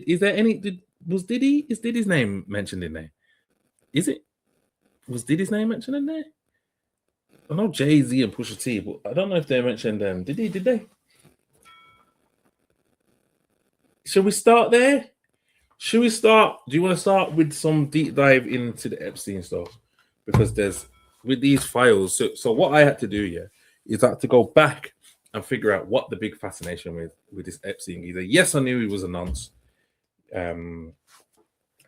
Is there any? Was Diddy? Is Diddy's name mentioned in there? Is it? Was Diddy's name mentioned in there? I know Jay-Z and Pusha T, but I don't know if they mentioned them. Did they? Should we start there? Should we start? Do you want to start with some deep dive into the Epstein stuff? Because there's with these files. So what I had to do, is I had to go back and figure out what the big fascination with this Epstein geezer. Yes, I knew he was a nonce. A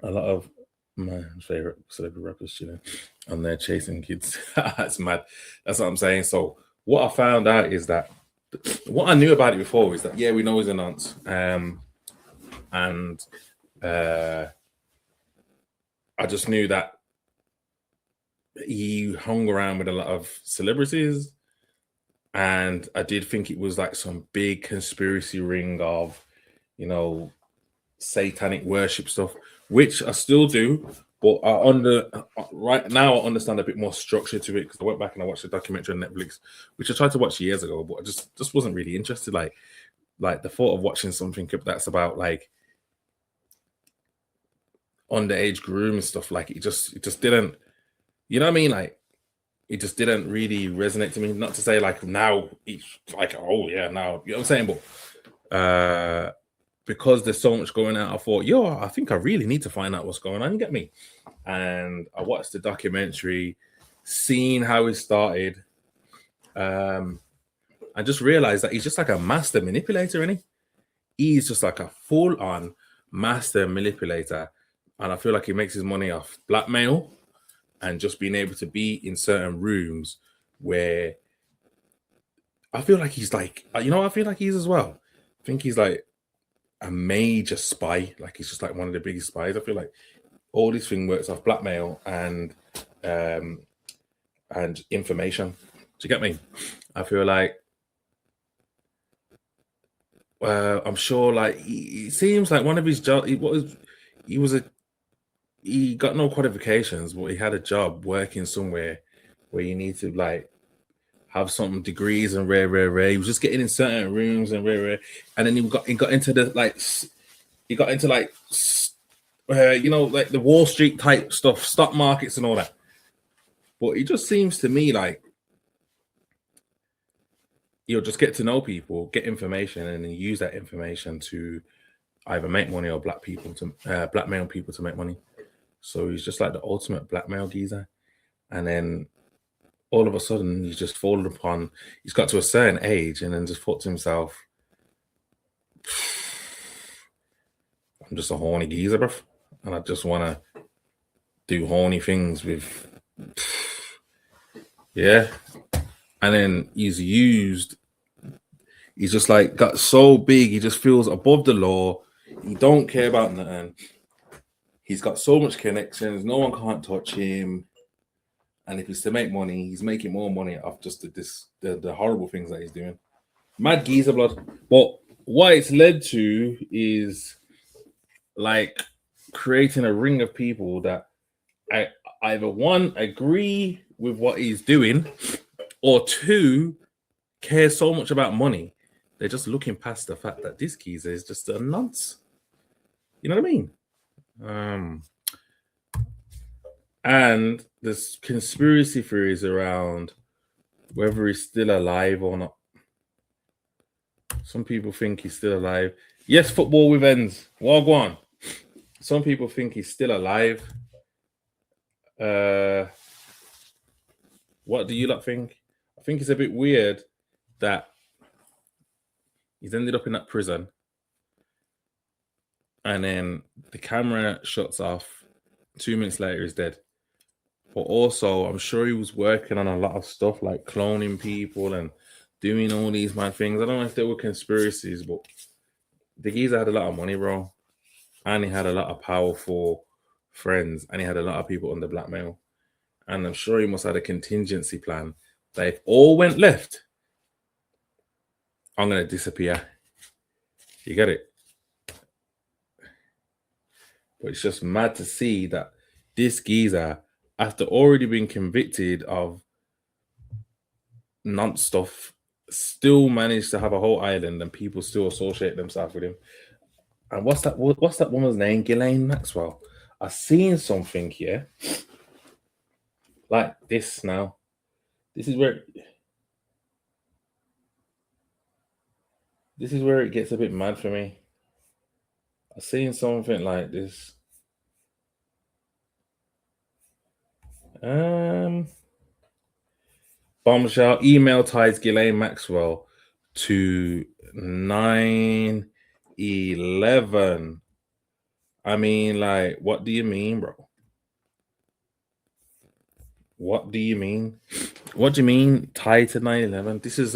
lot of my favorite celebrity rappers, and they're chasing kids. That's mad. That's what I'm saying. So what I found out is that what I knew about it before is that we know he's a nonce. And I just knew that he hung around with a lot of celebrities, and I did think it was like some big conspiracy ring of, satanic worship stuff, which I still do, but right now I understand a bit more structure to it because I went back and I watched a documentary on Netflix, which I tried to watch years ago, but I just wasn't really interested. Like the thought of watching something that's about like underage groom and stuff, like it just didn't, you know what I mean? Like it just didn't really resonate to me. Not to say like now it's like, oh yeah, now, you know what I'm saying? But because there's so much going on, I thought, I think I really need to find out what's going on. You get me? And I watched the documentary, seeing how it started. I just realized that he's just like a master manipulator, isn't he? He's just like a full-on master manipulator. And I feel like he makes his money off blackmail and just being able to be in certain rooms where I feel like he's like, I feel like he's as well. I think he's like a major spy. Like he's just like one of the biggest spies. I feel like all this thing works off blackmail and information. Do you get me? I feel like I'm sure like it seems like one of his jobs, he got no qualifications, but he had a job working somewhere where you need to like have some degrees and rare. He was just getting in certain rooms and rare. And then he got into the like, like the Wall Street type stuff, stock markets and all that. But it just seems to me like you'll just get to know people, get information, and then use that information to either make money or blackmail people to make money. So he's just like the ultimate blackmail geezer. And then all of a sudden he's just fallen upon, he's got to a certain age and then just thought to himself, I'm just a horny geezer, bruv. And I just want to do horny things with, yeah. And then he's just like got so big, he just feels above the law. He don't care about nothing. He's got so much connections, no one can't touch him. And if he's to make money, he's making more money off just the horrible things that he's doing. Mad geezer blood. But what it's led to is like creating a ring of people that either one, agree with what he's doing, or two, care so much about money. They're just looking past the fact that this geezer is just a nonce. You know what I mean? And there's conspiracy theories around whether he's still alive or not. Some people think he's still alive. Yes, football with ends. Well, go on. Some people think he's still alive. What do you lot think? I think it's a bit weird that he's ended up in that prison and then the camera shuts off. 2 minutes later, he's dead. But also, I'm sure he was working on a lot of stuff like cloning people and doing all these mad things. I don't know if they were conspiracies, but the geezer had a lot of money, bro. And he had a lot of powerful friends, and he had a lot of people under blackmail. And I'm sure he must have had a contingency plan that if all went left, I'm going to disappear. You get it? But it's just mad to see that this geezer, after already being convicted of non-stuff, still managed to have a whole island and people still associate themselves with him. And what's that woman's name? Ghislaine Maxwell. I've seen something here like this now. This is where it gets a bit mad for me. I've seen something like this. Bombshell email ties Ghislaine Maxwell to 9/11. I mean, like, what do you mean, bro? What do you mean? What do you mean tied to 9/11? This is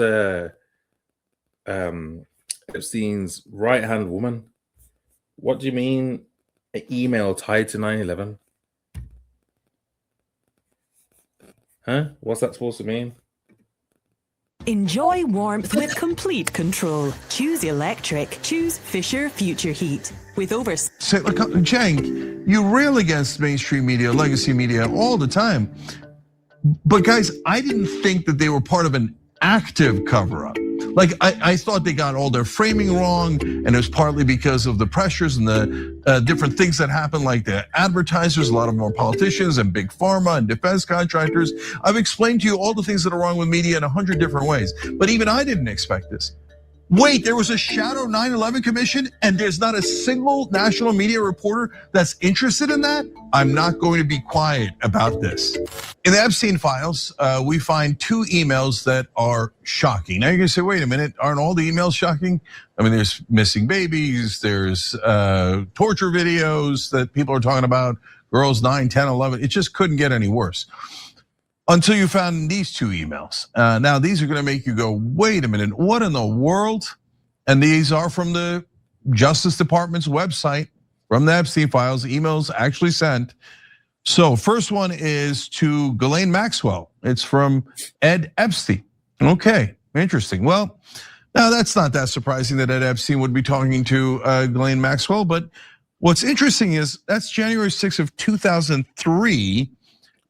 Epstein's right-hand woman. What do you mean an email tied to 9/11? Huh? What's that supposed to mean? Enjoy warmth with complete control. Choose electric. Choose Fisher Future Heat. With over... Say, look, Cenk, you rail against mainstream media, legacy media all the time. But guys, I didn't think that they were part of an active cover-up. Like, I thought they got all their framing wrong, and it was partly because of the pressures and the different things that happen, like the advertisers, a lot of them are politicians and big pharma and defense contractors. I've explained to you all the things that are wrong with media in 100 different ways, but even I didn't expect this. Wait, there was a shadow 9/11 commission and there's not a single national media reporter that's interested in that? I'm not going to be quiet about this. In the Epstein files, we find 2 emails that are shocking. Now you're gonna say, wait a minute, aren't all the emails shocking? I mean, there's missing babies, there's torture videos that people are talking about, girls 9, 10, 11, it just couldn't get any worse. Until you found these 2 emails. Now these are gonna make you go, wait a minute, what in the world? And these are from the Justice Department's website, from the Epstein files, emails actually sent. So first one is to Ghislaine Maxwell. It's from Ed Epstein. Okay, interesting. Well, now that's not that surprising that Ed Epstein would be talking to Ghislaine Maxwell, but what's interesting is that's January 6th of 2003.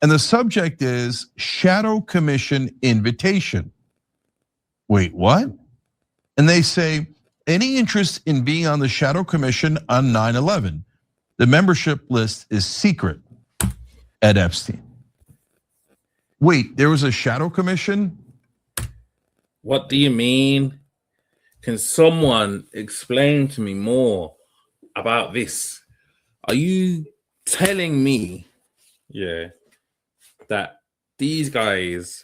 And the subject is Shadow Commission invitation. Wait, what? And they say, any interest in being on the Shadow Commission on 9/11? The membership list is secret. Ed Epstein. Wait, there was a Shadow Commission? What do you mean? Can someone explain to me more about this? Are you telling me, that these guys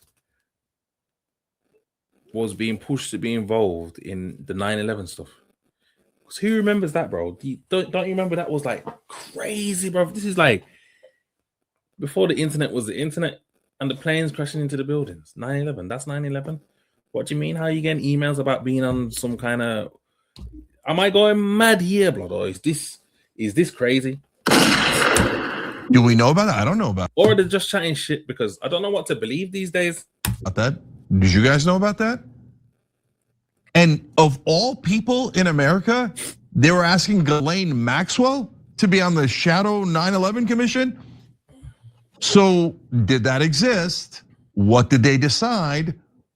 was being pushed to be involved in the 9/11 stuff? Because who remembers that, bro? Don't you remember that was like crazy, bro? This is like before the internet was the internet and the planes crashing into the buildings. 9/11, that's 9/11. What do you mean? How are you getting emails about being on some kind of... Am I going mad here, blood? Or is this crazy? Do we know about that? I don't know about it. Or they're just chatting shit, because I don't know what to believe these days. About that? Did you guys know about that? And of all people in America, they were asking Ghislaine Maxwell to be on the Shadow 9/11 Commission. So did that exist? What did they decide?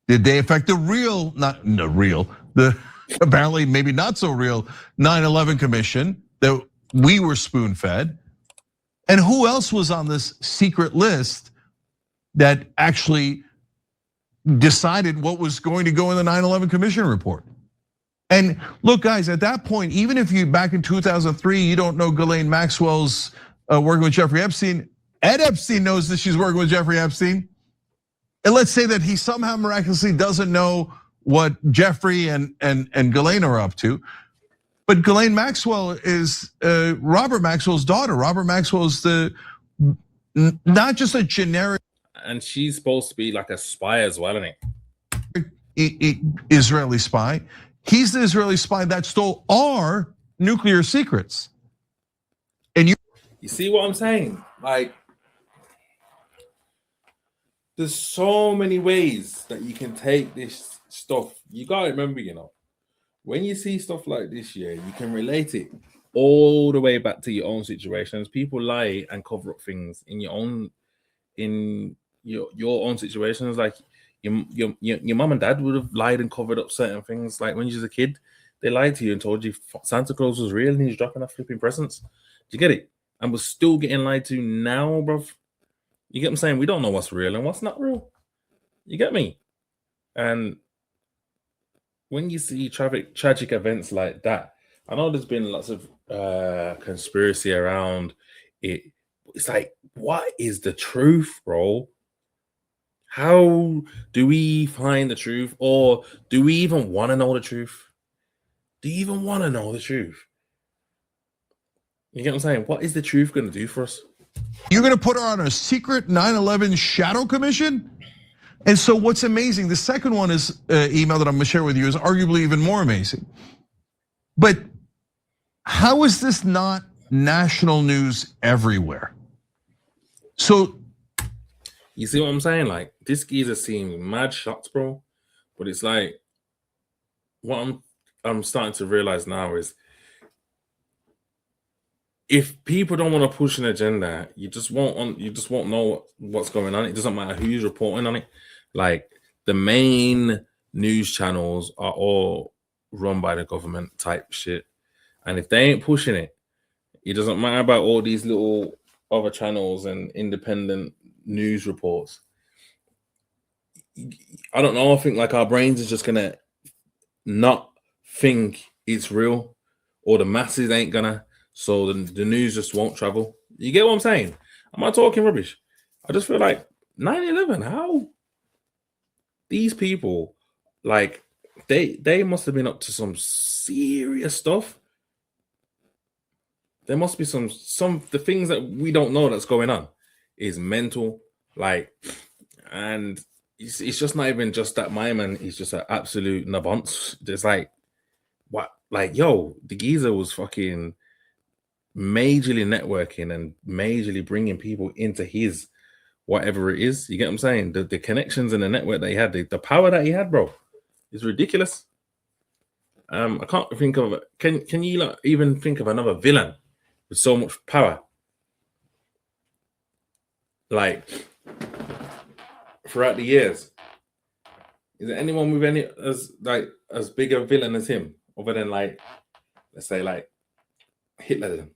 Did they affect the real, the apparently maybe not so real 9/11 Commission that we were spoon-fed? And who else was on this secret list that actually decided what was going to go in the 9/11 Commission report? And look, guys, at that point, even if you back in 2003, you don't know Ghislaine Maxwell's working with Jeffrey Epstein, Ed Epstein knows that she's working with Jeffrey Epstein. And let's say that he somehow miraculously doesn't know what Jeffrey and Ghislaine are up to. But Ghislaine Maxwell is Robert Maxwell's daughter. Robert Maxwell is not just a generic... And she's supposed to be like a spy as well, isn't it? Israeli spy. He's the Israeli spy that stole our nuclear secrets. And you see what I'm saying? Like, there's so many ways that you can take this stuff. You gotta remember, when you see stuff like this, you can relate it all the way back to your own situations. People lie and cover up things in your own situations. Like your mom and dad would have lied and covered up certain things. Like when you was a kid, They lied to you and told you Santa Claus was real and he's dropping off flipping presents. Do you get it? And we're still getting lied to now, bruv. You get what I'm saying? We don't know what's real and what's not real. You get me? And when you see tragic events like that, I know there's been lots of conspiracy around it. It's like, what is the truth, bro? How do we find the truth? Or do we even want to know the truth? Do you even want to know the truth? You get what I'm saying? What is the truth going to do for us? You're going to put her on a secret 9/11 shadow commission? And so what's amazing, the second one is email that I'm gonna share with you is arguably even more amazing. But how is this not national news everywhere? So you see what I'm saying? Like, this geezer seeing mad shots, bro. But it's like, what I'm starting to realize now is, if people don't want to push an agenda, you just won't know what's going on. It doesn't matter who's reporting on it. Like, the main news channels are all run by the government type shit. And if they ain't pushing it, it doesn't matter about all these little other channels and independent news reports. I don't know. I think like our brains is just gonna not think it's real, or the masses ain't gonna. So the news just won't travel. You get what I'm saying? Am I talking rubbish? I just feel like 9/11. How these people, like, they must have been up to some serious stuff. There must be some the things that we don't know that's going on is mental, like, and it's just not even just that my man is just an absolute nonsense. There's like, what, like, yo, the geezer was fucking majorly networking and majorly bringing people into his whatever it is. You get what I'm saying? The connections and the network that he had, the power that he had, bro, is ridiculous. I can't think of, can you like even think of another villain with so much power, like, throughout the years? Is there anyone with any as big a villain as him, other than, like, let's say, like, Hitler then?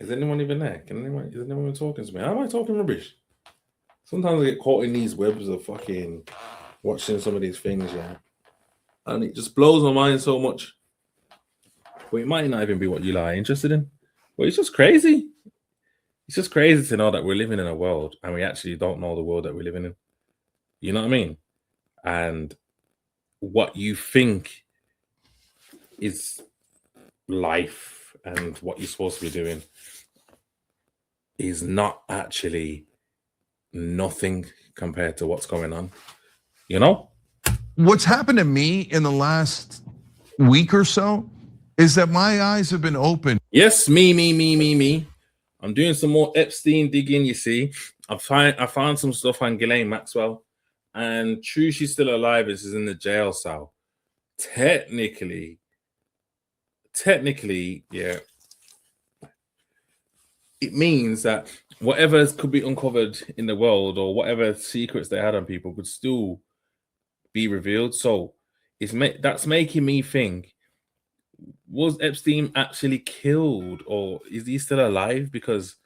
Is anyone even there? Is anyone talking to me? How am I talking rubbish? Sometimes I get caught in these webs of fucking watching some of these things, yeah. And it just blows my mind so much. But it might not even be what you are interested in. But it's just crazy. It's just crazy to know that we're living in a world and we actually don't know the world that we're living in. You know what I mean? And what you think is life and what you're supposed to be doing is not actually nothing compared to what's going on. You know? what's happened to me in the last week or so is that my eyes have been open. Yes, me. I'm doing some more Epstein digging, you see. I found some stuff on Ghislaine Maxwell, and true, she's still alive and she's in the jail cell. Technically, yeah. It means that whatever could be uncovered in the world or whatever secrets they had on people could still be revealed. So that's making me think, was Epstein actually killed or is he still alive? Because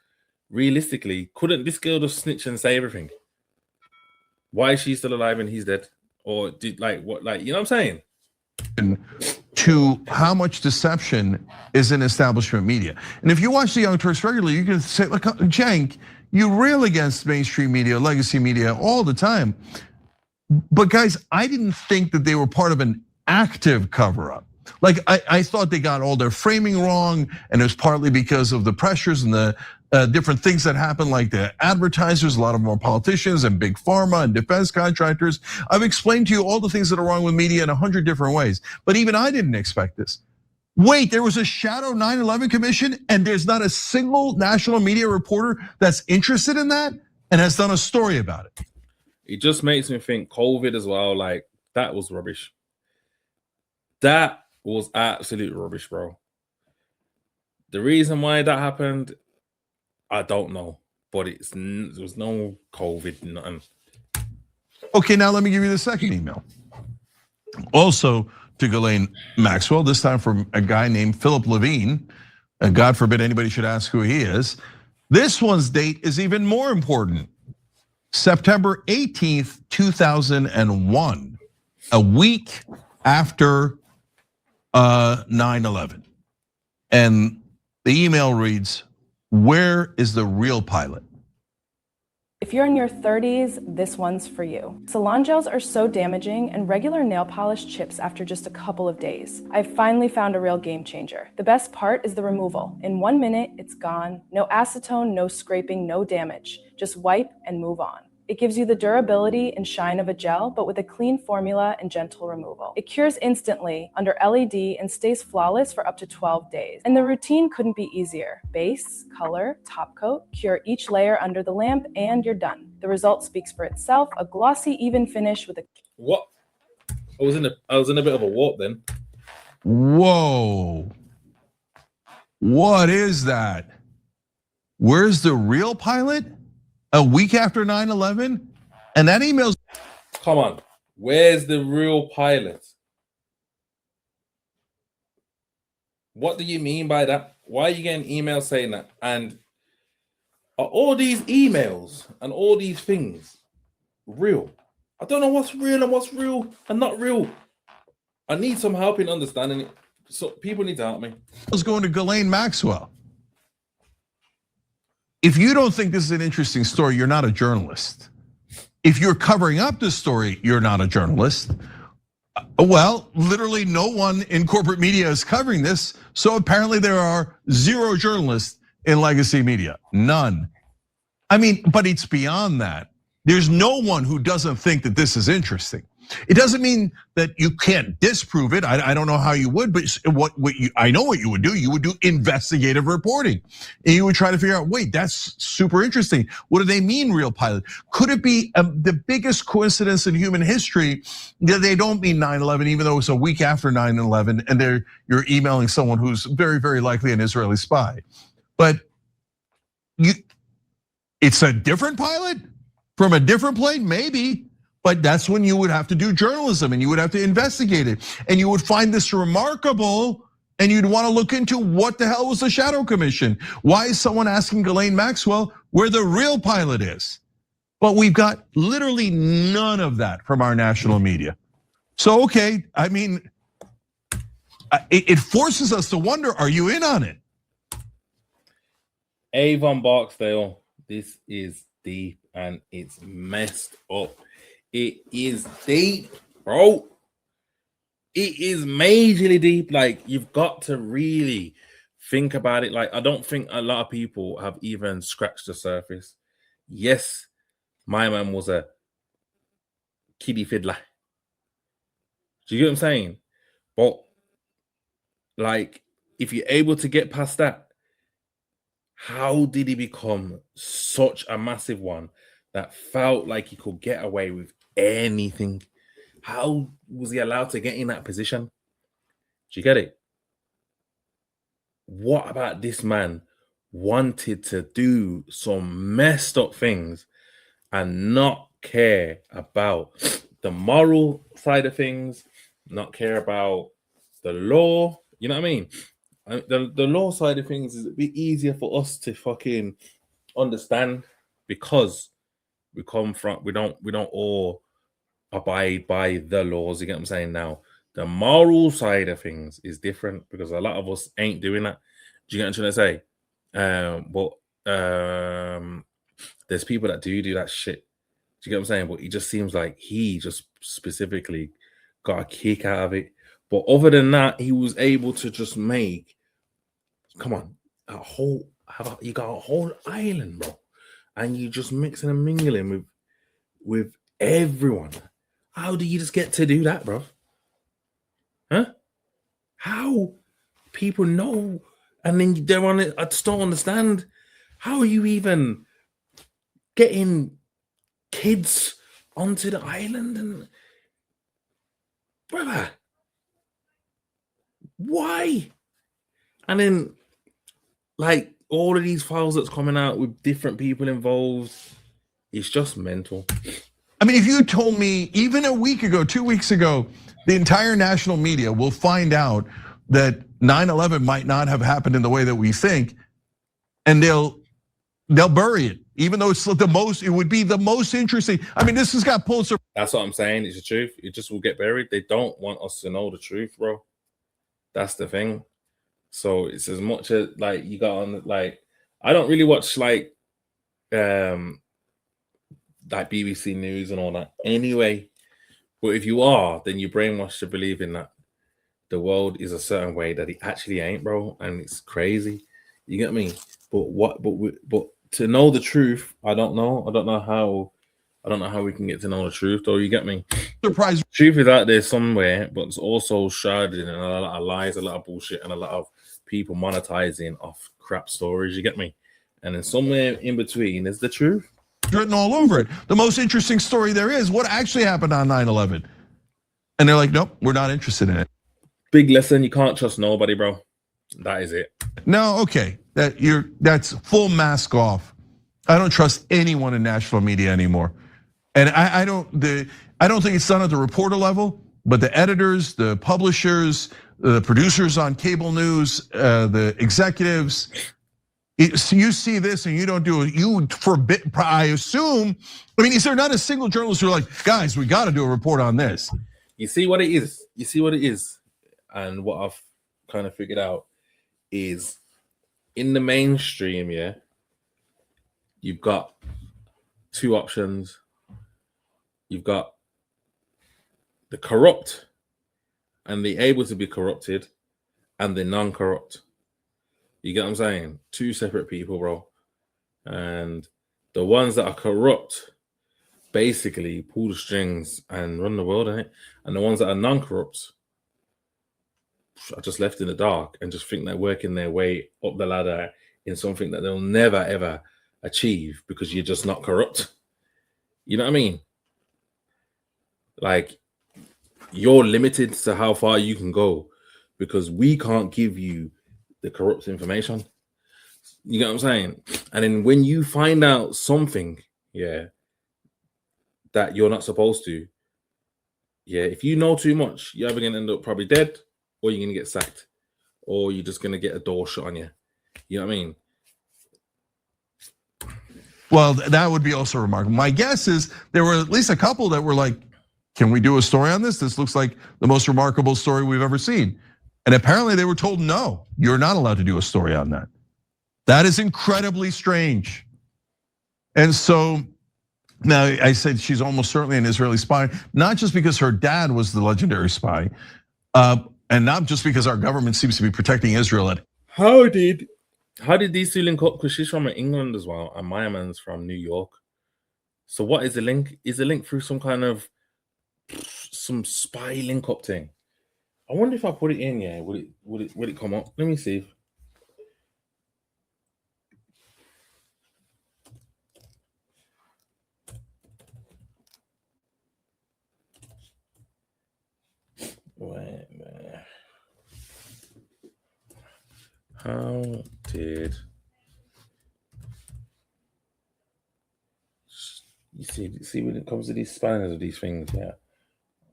realistically, couldn't this girl just snitch and say everything? Why is she still alive and he's dead? Or did, like, what, like, you know what I'm saying? To how much deception is in establishment media. And if you watch the Young Turks regularly, you can say, look, Cenk, you rail against mainstream media, legacy media all the time. But guys, I didn't think that they were part of an active cover-up. Like, I thought they got all their framing wrong, and it was partly because of the pressures and the different things that happen, like the advertisers, a lot of more politicians and big pharma and defense contractors. I've explained to you all the things that are wrong with media in 100 different ways, but even I didn't expect this. Wait, there was a shadow 9/11 commission and there's not a single national media reporter that's interested in that and has done a story about it. It just makes me think COVID as well, like, that was rubbish. That was absolute rubbish, bro. The reason why that happened, I don't know, but there was no COVID, nothing. Okay, now let me give you the second email. Also to Ghislaine Maxwell, this time from a guy named Philip Levine. And God forbid anybody should ask who he is. This one's date is even more important. September 18th, 2001, a week after 9/11. And the email reads, "Where is the real pilot?" If you're in your 30s, this one's for you. Salon gels are so damaging and regular nail polish chips after just a couple of days. I've finally found a real game changer. The best part is the removal. In 1 minute, it's gone. No acetone, no scraping, no damage. Just wipe and move on. It gives you the durability and shine of a gel, but with a clean formula and gentle removal. It cures instantly under LED and stays flawless for up to 12 days. And the routine couldn't be easier. Base, color, top coat, cure each layer under the lamp, and you're done. The result speaks for itself, a glossy, even finish with a... What? I was in a bit of a warp then. Whoa. What is that? Where's the real pilot? A week after 9/11? And that email's... Come on. Where's the real pilot? What do you mean by that? Why are you getting emails saying that? And are all these emails and all these things real? I don't know what's real and not real. I need some help in understanding it. So people need to help me. I was going to Ghislaine Maxwell. If you don't think this is an interesting story, you're not a journalist. If you're covering up this story, you're not a journalist. Well, literally no one in corporate media is covering this. So apparently there are 0 journalists in legacy media, none. I mean, but it's beyond that. There's no one who doesn't think that this is interesting. It doesn't mean that you can't disprove it. I don't know how you would, but I know what you would do. You would do investigative reporting, and you would try to figure out, wait, that's super interesting. What do they mean, real pilot? Could it be the biggest coincidence in human history that they don't mean 9/11, even though it's a week after 9/11, and you're emailing someone who's very, very likely an Israeli spy? But it's a different pilot from a different plane, maybe. But that's when you would have to do journalism and you would have to investigate it. And you would find this remarkable and you'd want to look into what the hell was the Shadow Commission? Why is someone asking Ghislaine Maxwell where the real pilot is? But we've got literally none of that from our national media. So, okay, I mean, it forces us to wonder, are you in on it? Avon Barksdale, this is deep and it's messed up. It is deep, bro. It is majorly deep. Like, you've got to really think about it. Like, I don't think a lot of people have even scratched the surface. Yes, my man was a kiddie fiddler. Do you get what I'm saying? But, like, if you're able to get past that, how did he become such a massive one that felt like he could get away with anything? How was he allowed to get in that position? Do you get it? What about this man wanted to do some messed up things and not care about the moral side of things, not care about the law? You know what I mean? The law side of things is a bit easier for us to fucking understand because we don't all abide by the laws. You get what I'm saying? Now, the moral side of things is different because a lot of us ain't doing that. Do you get what I'm trying to say? There's people that do that shit. Do you get what I'm saying? But it just seems like he just specifically got a kick out of it. But other than that, he was able to just make, come on, you got a whole island, bro. And you just mixing and mingling with everyone. How do you just get to do that, bro? Huh? How? People know, and then they're on it. I just don't understand. How are you even getting kids onto the island? And brother, why? And then, like, all of these files that's coming out with different people involved, it's just mental. I mean, if you told me even a week ago, 2 weeks ago, the entire national media will find out that 9/11 might not have happened in the way that we think, and they'll bury it, even though it's it would be the most interesting. I mean, this has got Pulitzer. That's what I'm saying. It's the truth. It just will get buried. They don't want us to know the truth, bro. That's the thing. So it's as much as like you got on like I don't really watch like BBC News and all that anyway. But if you are, then you're brainwashed to believing that the world is a certain way that it actually ain't, bro, and it's crazy. You get me? But to know the truth, I don't know. I don't know how we can get to know the truth, though. You get me? Surprise. Truth is out there somewhere, but it's also shrouded in a lot of lies, a lot of bullshit, and a lot of people monetizing off crap stories. You get me? And then somewhere in between is the truth. Written all over it. The most interesting story there is what actually happened on 9/11. And they're like, nope, we're not interested in it. Big lesson, you can't trust nobody, bro. That is it. No, okay. That's full mask off. I don't trust anyone in national media anymore. And I don't think it's done at the reporter level, but the editors, the publishers, the producers on cable news, the executives. So you see this and you don't do it. You forbid. I assume. I mean, is there not a single journalist who's like, guys, we got to do a report on this? You see what it is. You see what it is, and what I've kind of figured out is in the mainstream. Yeah, you've got two options. You've got the corrupt and the able to be corrupted, and the non-corrupt. You get what I'm saying? Two separate people, bro. And the ones that are corrupt basically pull the strings and run the world, innit? And the ones that are non-corrupt are just left in the dark and just think they're working their way up the ladder in something that they'll never, ever achieve because you're just not corrupt. You know what I mean? Like, you're limited to how far you can go because we can't give you the corrupt information. You get what I'm saying? And then when you find out something, yeah, that you're not supposed to, yeah, if you know too much, you're either gonna end up probably dead, or you're gonna get sacked, or you're just gonna get a door shut on you. You know what I mean? Well, that would be also remarkable. My guess is there were at least a couple that were like, can we do a story on this? This looks like the most remarkable story we've ever seen. And apparently they were told, no, you're not allowed to do a story on that. That is incredibly strange. And so now I said she's almost certainly an Israeli spy, not just because her dad was the legendary spy, and not just because our government seems to be protecting Israel. How did these two link up? Because she's from England as well, and my man's from New York. So what is the link? Is the link through some kind of some spy link up thing? I wonder if I put it in, yeah, would it come up? Let me see. Wait, man. How did you see when it comes to these spellings of these things, yeah?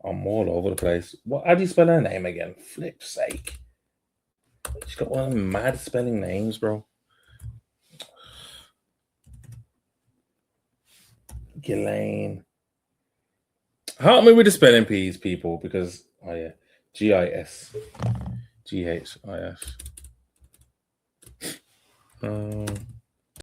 I'm all over the place. How do you spell her name again? Flip's sake. She's got one of them mad spelling names, bro. Ghislaine. Help me with the spelling, please, people, because yeah, Gis, Ghis.